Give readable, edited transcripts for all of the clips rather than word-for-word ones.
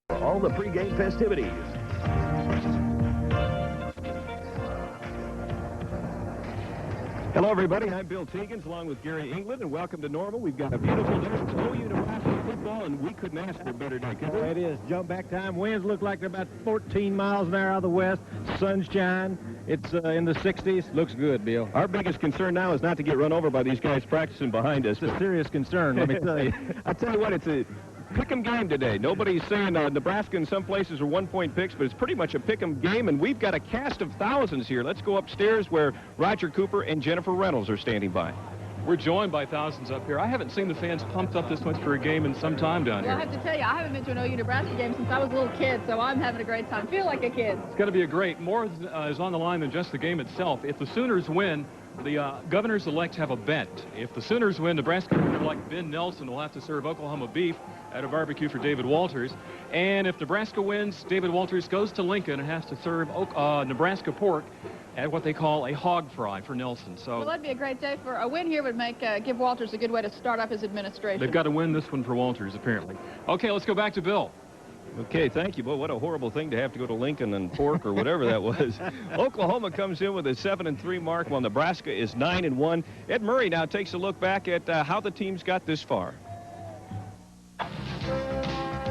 for all the pregame festivities. Hello, everybody. I'm Bill Teegins, along with Gary England, and welcome to Normal. We've got a beautiful day. It's OU Nebraska football, and we couldn't ask for a better day, could we? It is. Jump back time. Winds look like they're about 14 miles an hour out of the west. Sunshine. It's in the 60s. Looks good, Bill. Our biggest concern now is not to get run over by these guys practicing behind us. It's a serious concern, let me tell you. I tell you what, it's a pick'em game today. Nobody's saying Nebraska in some places are one-point picks, but it's pretty much a pick'em game, and we've got a cast of thousands here. Let's go upstairs where Roger Cooper and Jennifer Reynolds are standing by. We're joined by thousands up here. I haven't seen the fans pumped up this much for a game in some time down here. Well, I have to tell you, I haven't been to an OU Nebraska game since I was a little kid, so I'm having a great time. Feel like a kid. It's going to be a great. More is on the line than just the game itself. If the Sooners win, the governors-elect have a bet. If the Sooners win, Nebraska Governor-elect Ben Nelson will have to serve Oklahoma beef at a barbecue for David Walters. And if Nebraska wins, David Walters goes to Lincoln and has to serve Nebraska pork at what they call a hog fry for Nelson. So well, that'd be a great day. For a win here would make give Walters a good way to start up his administration. They've got to win this one for Walters, apparently. Okay, let's go back to Bill. Okay, thank you. Boy, what a horrible thing to have to go to Lincoln and pork or whatever that was. Oklahoma comes in with a 7-3 mark, while Nebraska is 9-1. Ed Murray now takes a look back at how the teams got this far.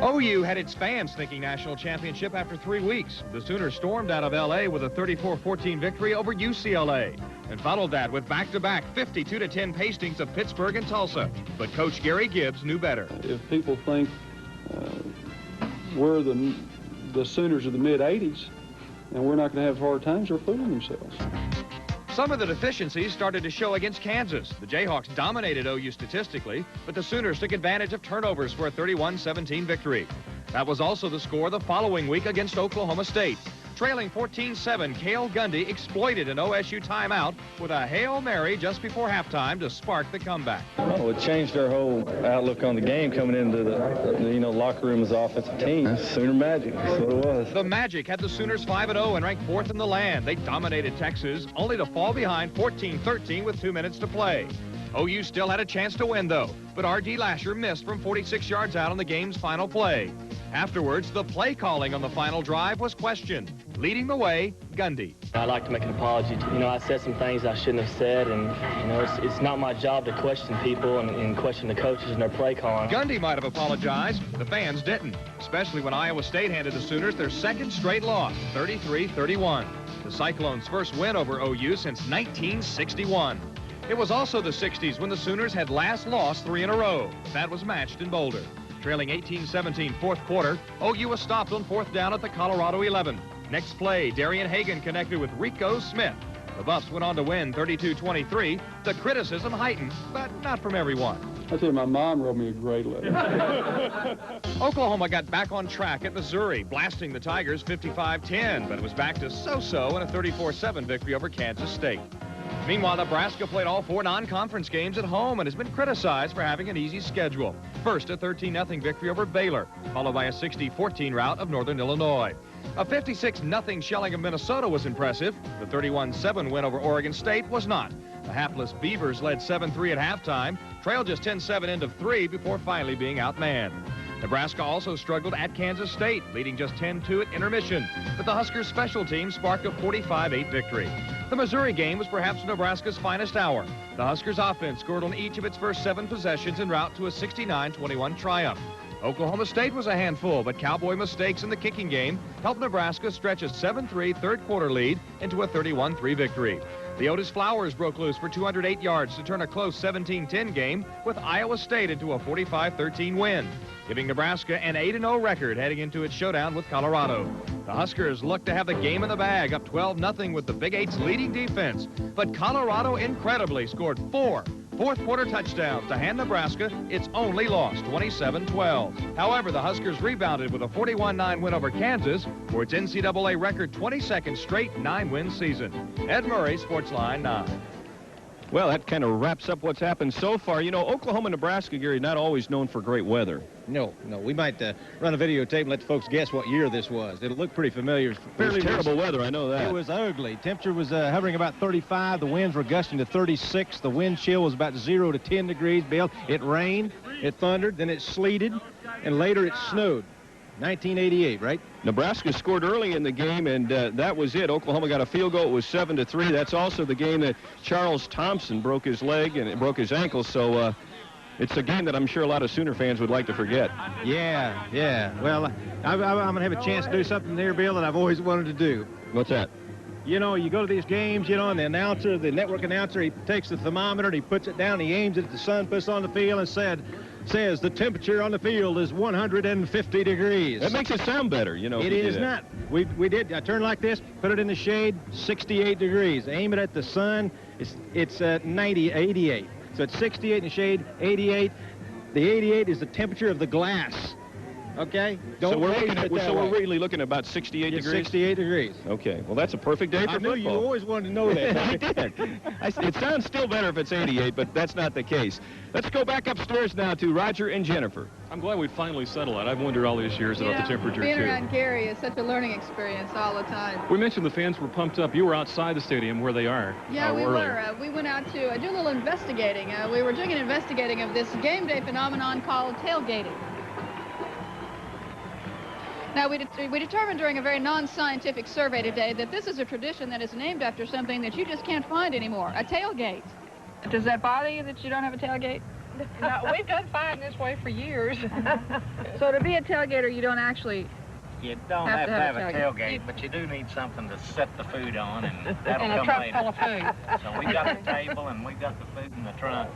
OU had its fans thinking national championship after 3 weeks. The Sooners stormed out of L.A. with a 34-14 victory over UCLA and followed that with back-to-back 52-10 pastings of Pittsburgh and Tulsa. But Coach Gary Gibbs knew better. If people think we're the Sooners of the mid-'80s and we're not going to have hard times, they're fooling themselves. Some of the deficiencies started to show against Kansas. The Jayhawks dominated OU statistically, but the Sooners took advantage of turnovers for a 31-17 victory. That was also the score the following week against Oklahoma State. Trailing 14-7, Cale Gundy exploited an OSU timeout with a Hail Mary just before halftime to spark the comeback. Well, it changed our whole outlook on the game coming into the locker room as an offensive team. Sooner Magic, that's what it was. The Magic had the Sooners 5-0 and ranked 4th in the land. They dominated Texas, only to fall behind 14-13 with 2 minutes to play. OU still had a chance to win, though, but R.D. Lasher missed from 46 yards out on the game's final play. Afterwards, the play calling on the final drive was questioned. Leading the way, Gundy. I'd like to make an apology. I said some things I shouldn't have said, and, it's not my job to question people and question the coaches and their play calling. Gundy might have apologized. The fans didn't, especially when Iowa State handed the Sooners their second straight loss, 33-31. The Cyclones' first win over OU since 1961. It was also the 60s when the Sooners had last lost 3 in a row. That was matched in Boulder. Trailing 18-17 fourth quarter, OU was stopped on 4th down at the Colorado 11. Next play, Darian Hagan connected with Rico Smith. The Buffs went on to win 32-23. The criticism heightened, but not from everyone. I tell you, my mom wrote me a great letter. Oklahoma got back on track at Missouri, blasting the Tigers 55-10, but it was back to so-so in a 34-7 victory over Kansas State. Meanwhile, Nebraska played all 4 non-conference games at home and has been criticized for having an easy schedule. First, a 13-0 victory over Baylor, followed by a 60-14 rout of Northern Illinois. A 56-0 shelling of Minnesota was impressive. The 31-7 win over Oregon State was not. The hapless Beavers led 7-3 at halftime, trailed just 10-7 end of 3 before finally being outmanned. Nebraska also struggled at Kansas State, leading just 10-2 at intermission, but the Huskers' special team sparked a 45-8 victory. The Missouri game was perhaps Nebraska's finest hour. The Huskers' offense scored on each of its first 7 possessions en route to a 69-21 triumph. Oklahoma State was a handful, but Cowboy mistakes in the kicking game helped Nebraska stretch a 7-3 third-quarter lead into a 31-3 victory. The Otis Flowers broke loose for 208 yards to turn a close 17-10 game with Iowa State into a 45-13 win, giving Nebraska an 8-0 record heading into its showdown with Colorado. The Huskers look to have the game in the bag, up 12-0 with the Big Eight's leading defense, but Colorado incredibly scored 4 fourth-quarter touchdowns to hand Nebraska its only loss, 27-12. However, the Huskers rebounded with a 41-9 win over Kansas for its NCAA record 22nd straight 9-win season. Ed Murray, Sportsline 9. Well, that kind of wraps up what's happened so far. Oklahoma, Nebraska, Gary, not always known for great weather. No. We might run a videotape and let the folks guess what year this was. It'll look pretty familiar. Fairly terrible weather, I know that. It was ugly. Temperature was hovering about 35. The winds were gusting to 36. The wind chill was about 0 to 10 degrees, Bill. It rained, it thundered, then it sleeted, and later it snowed. 1988, right? Nebraska scored early in the game, and that was it. Oklahoma got a field goal. It was 7-3. That's also the game that Charles Thompson broke his leg and broke his ankle. So it's a game that I'm sure a lot of Sooner fans would like to forget. Yeah. Well, I'm going to have a chance to do something there, Bill, that I've always wanted to do. What's that? You know, you go to these games, and the network announcer, he takes the thermometer and he puts it down, he aims it at the sun, puts it on the field, and says the temperature on the field is 150 degrees. That makes it sound better, It is not. We did. I turned like this, put it in the shade, 68 degrees. Aim it at the sun, it's 88. So it's 68 in the shade, 88. The 88 is the temperature of the glass. Okay? So we're really looking at about 68 degrees? 68 degrees. Okay. Well, that's a perfect day for football. I knew you always wanted to know that. I did. It sounds still better if it's 88, but that's not the case. Let's go back upstairs now to Roger and Jennifer. I'm glad we finally settled it. I've wondered all these years about the temperature, being too. around Gary is such a learning experience all the time. We mentioned the fans were pumped up. You were outside the stadium where they are. Yeah, we were. We went out to do a little investigating. We were doing an investigating of this game day phenomenon called tailgating. Now, we determined during a very non-scientific survey today that this is a tradition that is named after something that you just can't find anymore, a tailgate. Does that bother you that you don't have a tailgate? No, we've done fine this way for years. So to be a tailgater, you don't actually... You don't have to have a tailgate, but you do need something to set the food on, and that'll and a come truck later. full of food. So we've got the table, and we've got the food in the trunk.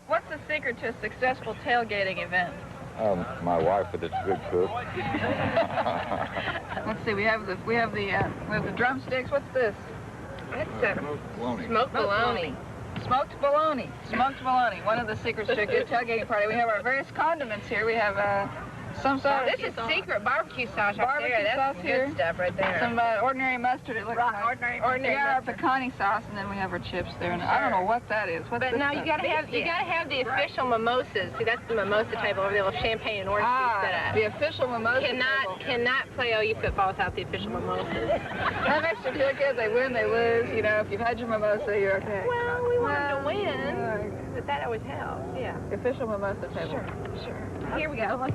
What's the secret to a successful tailgating event? My wife is a good cook. Let's see. We have the drumsticks. What's this? That's smoked bologna. Smoked bologna. Smoked bologna. One of the secrets to a good tailgating party. We have our various condiments here. We have some sort of... This is secret barbecue sauce. Barbecue sauce here. Good stuff right there. Some ordinary mustard. It looks like. Ordinary We got our pecani sauce, and then we have our chips there. And I don't know what that is. What's but this now stuff? you gotta have the official mimosas. See, that's the mimosa table over there with champagne and orange juice set up. The official mimosa table. Cannot play OU football without the official mimosas. Have extra tickets. They win, they lose. You know, if you've had your mimosa, you're okay. Well, we want them to win, but that always helps. Yeah. The official mimosa table. Sure. Here we go.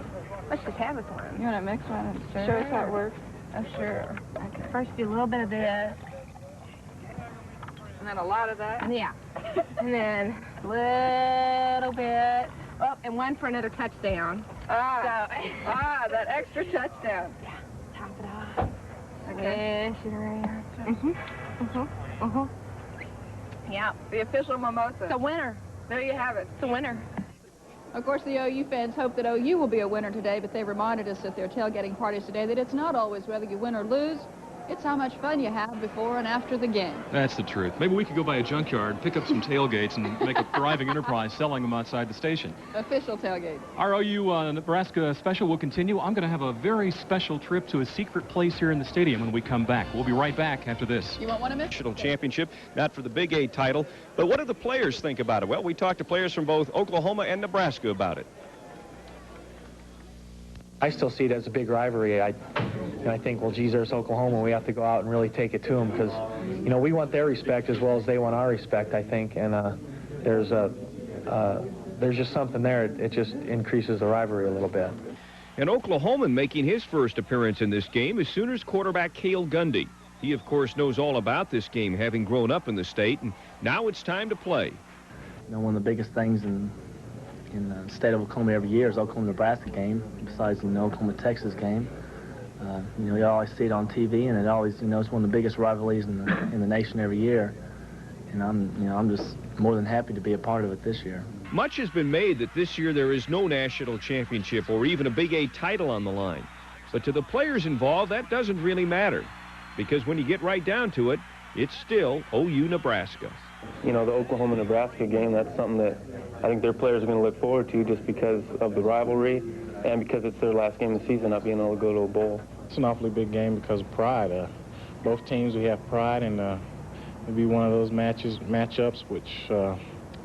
Let's just have this one. You want to mix one and show us how it works? Oh, sure. Okay. First, do a little bit of this. And then a lot of that? Yeah. And then a little bit. Oh, and one for another touchdown. That extra touchdown. Yeah. Top it off. Okay. Push it around. Yeah. The official mimosa. It's a winner. There you have it. It's a winner. Of course, the OU fans hope that OU will be a winner today, but they reminded us at their tailgating parties today that it's not always whether you win or lose. It's how much fun you have before and after the game. That's the truth. Maybe we could go by a junkyard, pick up some tailgates, and make a thriving enterprise selling them outside the station. Official tailgate. Our OU Nebraska special will continue. I'm going to have a very special trip to a secret place here in the stadium when we come back. We'll be right back after this. You want one of them? National championship, not for the Big 8 title. But what do the players think about it? Well, we talked to players from both Oklahoma and Nebraska about it. I still see it as a big rivalry. I think, well, geez, there's Oklahoma. We have to go out and really take it to them because, we want their respect as well as they want our respect, I think. And there's just something there. It just increases the rivalry a little bit. An Oklahoman making his first appearance in this game is Sooners quarterback Cale Gundy. He, of course, knows all about this game, having grown up in the state, and now it's time to play. One of the biggest things in the state of Oklahoma every year is Oklahoma-Nebraska game, besides the Oklahoma-Texas game. You always see it on TV, and it always, it's one of the biggest rivalries in the nation every year. And I'm just more than happy to be a part of it this year. Much has been made that this year there is no national championship or even a Big 8 title on the line. But to the players involved, that doesn't really matter, because when you get right down to it, it's still OU-Nebraska. The Oklahoma-Nebraska game, that's something that I think their players are going to look forward to just because of the rivalry and because it's their last game of the season, not being able to go to a bowl. It's an awfully big game because of pride. Both teams, we have pride, and it'll be one of those matchups which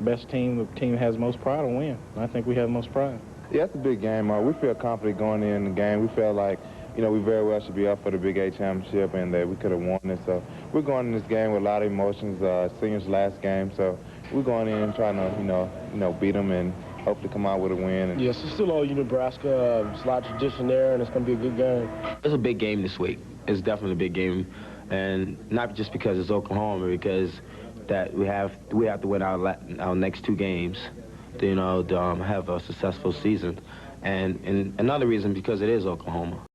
best team, the team has most pride will win. And I think we have most pride. Yeah, it's a big game. We feel confident going in the game. We feel like, we very well should be up for the Big 8 championship and that we could have won it. So we're going in this game with a lot of emotions. Seniors' last game, so we're going in trying to, beat them and hopefully come out with a win. And yes, it's still OU Nebraska. There's a lot of tradition there, and it's going to be a good game. It's a big game this week. It's definitely a big game, and not just because it's Oklahoma, because that we have to win our next 2 games to have a successful season, and another reason because it is Oklahoma.